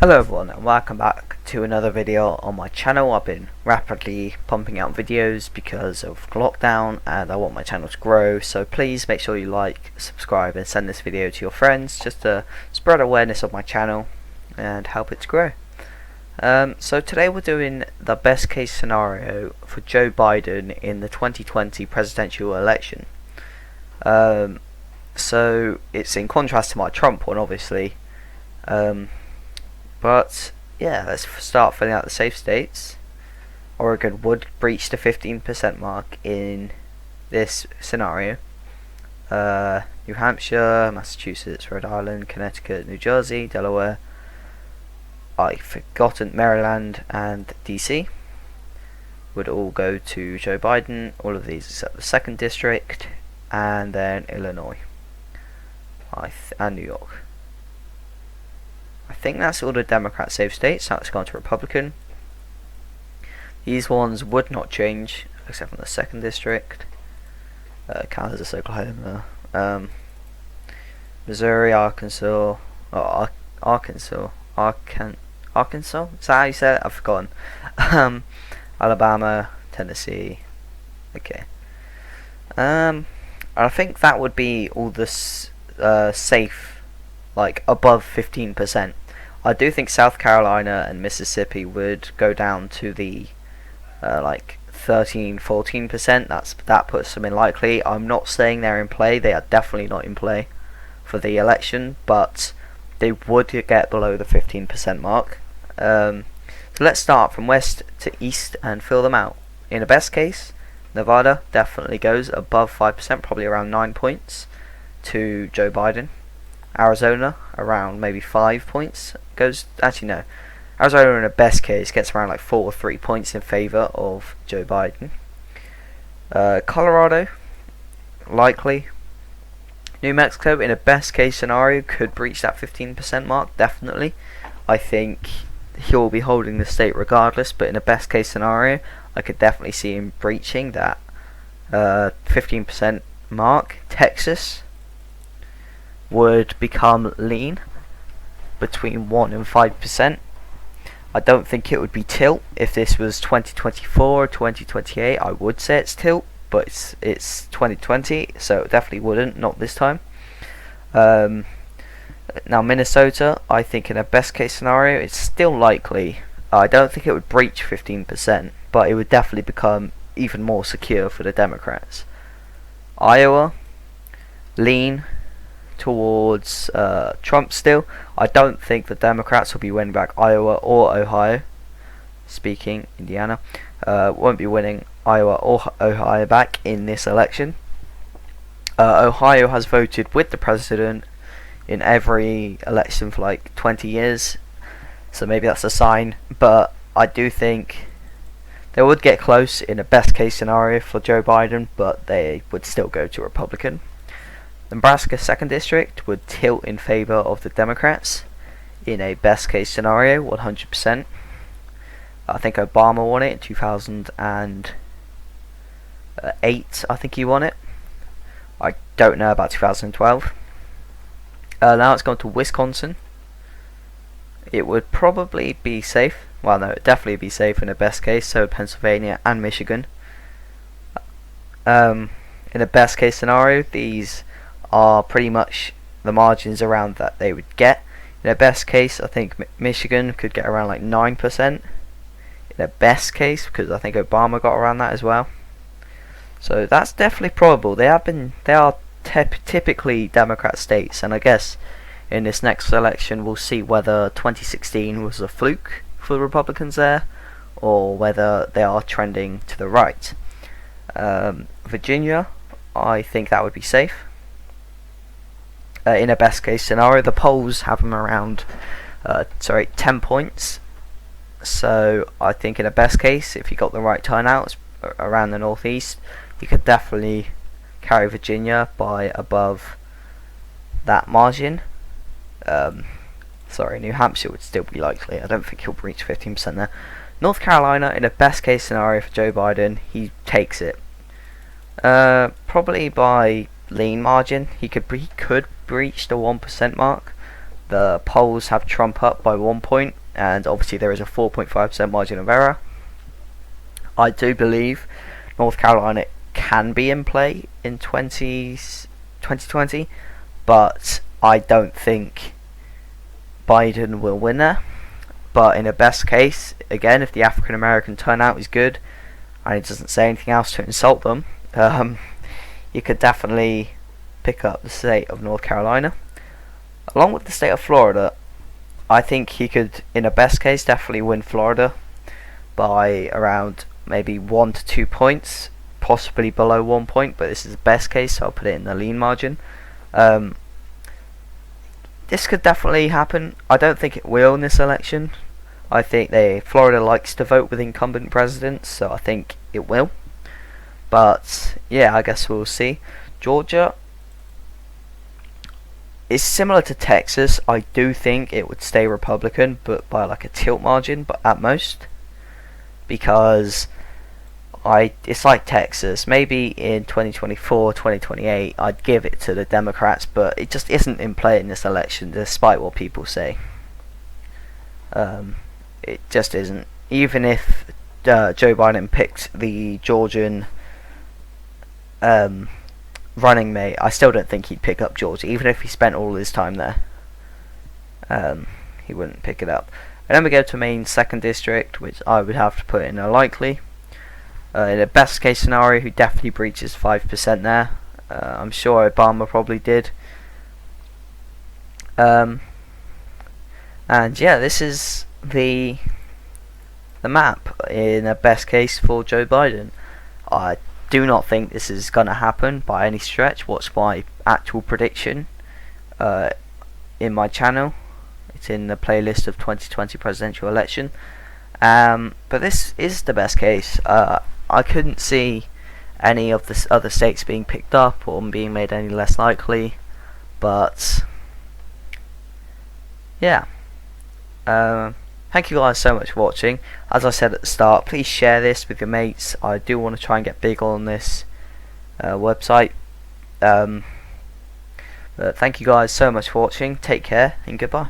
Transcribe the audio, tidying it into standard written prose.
Hello everyone and welcome back to another video on my channel. I've been rapidly pumping out videos because of lockdown and I want my channel to grow, so please make sure you like, subscribe and send this video to your friends just to spread awareness of my channel and help it to grow. So today we're doing the best case scenario for Joe Biden in the 2020 presidential election. So it's in contrast to my Trump one obviously. But yeah, let's start filling out the safe states. Oregon would breach the 15% mark in this scenario. New Hampshire, Massachusetts, Rhode Island, Connecticut, New Jersey, Delaware, I've forgotten Maryland and DC would all go to Joe Biden. All of these except the 2nd district, and then Illinois and New York. I think that's all the Democrat safe states. Now it's gone to Republican. These ones would not change except from the 2nd district, Kansas, Oklahoma, Missouri, Arkansas, Arkansas. Is that how you say it? I've forgotten. Alabama, Tennessee. Okay. I think that would be all the safe, like above 15%. I do think South Carolina and Mississippi would go down to the like 13-14%. That puts them in likely. I'm not saying they're in play. They are definitely not in play for the election, but they would get below the 15% mark. So let's start from west to east and fill them out. In a best case, Nevada definitely goes above 5%, probably around 9 points to Joe Biden. Arizona around maybe 5 points goes. Actually no, Arizona in a best case gets around like 4 or 3 points in favor of Joe Biden. Colorado likely. New Mexico in a best case scenario could breach that 15% mark, definitely. I think he will be holding the state regardless, but in a best case scenario I could definitely see him breaching that 15% mark. Texas would become lean between 1 and 5%. I don't think it would be tilt. If this was 2024 or 2028, I would say it's tilt, but it's 2020, so it definitely wouldn't, not this time. Now Minnesota, I think in a best case scenario, it's still likely. I don't think it would breach 15%, but it would definitely become even more secure for the Democrats. Iowa, lean towards Trump still. I don't think the Democrats will be winning back Iowa or Ohio. Speaking, Indiana won't be winning Iowa or Ohio back in this election. Ohio has voted with the president in every election for like 20 years, so maybe that's a sign, but I do think they would get close in a best case scenario for Joe Biden, but they would still go to Republican. Nebraska 2nd district would tilt in favor of the Democrats in a best case scenario, 100%. I think Obama won it in 2008. I think he won it. I don't know about 2012. Now it's gone to Wisconsin. It would probably be safe. Well, no, it'd definitely be safe in a best case. So would Pennsylvania and Michigan. In a best case scenario, these are pretty much the margins around that they would get. In a best case, I think Michigan could get around like 9%. In a best case, because I think Obama got around that as well. So that's definitely probable. They are typically Democrat states, and I guess in this next election we'll see whether 2016 was a fluke for the Republicans there, or whether they are trending to the right. Virginia, I think that would be safe. In a best case scenario, the polls have them around 10 points. So I think in a best case, if you got the right turnouts around the northeast, you could definitely carry Virginia by above that margin. New Hampshire would still be likely. I don't think he'll breach 15% there. North Carolina, in a best case scenario for Joe Biden, he takes it. Probably by lean margin. He could breach the 1% mark, the polls have Trump up by 1 point, and obviously there is a 4.5% margin of error. I do believe North Carolina can be in play in 2020, but I don't think Biden will win there. But in a best case, again, if the African American turnout is good and it doesn't say anything else to insult them, you could definitely pick up the state of North Carolina. Along with the state of Florida, I think he could, in a best case, definitely win Florida by around maybe 1 to 2 points, possibly below 1 point, but this is the best case, so I'll put it in the lean margin. This could definitely happen. I don't think it will in this election. I think Florida likes to vote with incumbent presidents, so I think it will. But yeah, I guess we'll see. Georgia is similar to Texas. I do think it would stay Republican, but by like a tilt margin, but at most, because it's like Texas. Maybe in 2024, 2028, I'd give it to the Democrats, but it just isn't in play in this election, despite what people say. It just isn't. Even if Joe Biden picked the Georgian running mate, I still don't think he'd pick up Georgia. Even if he spent all his time there, he wouldn't pick it up. And then we go to Maine's 2nd district, which I would have to put in a likely. In a best case scenario, who definitely breaches 5% there. I'm sure Obama probably did. And yeah, this is the map in a best case for Joe Biden. I do not think this is going to happen by any stretch. What's my actual prediction in my channel? It's in the playlist of 2020 presidential election. But this is the best case. I couldn't see any of the other states being picked up or being made any less likely. But yeah. Thank you guys so much for watching. As I said at the start, please share this with your mates. I do want to try and get big on this website. But thank you guys so much for watching. Take care and goodbye.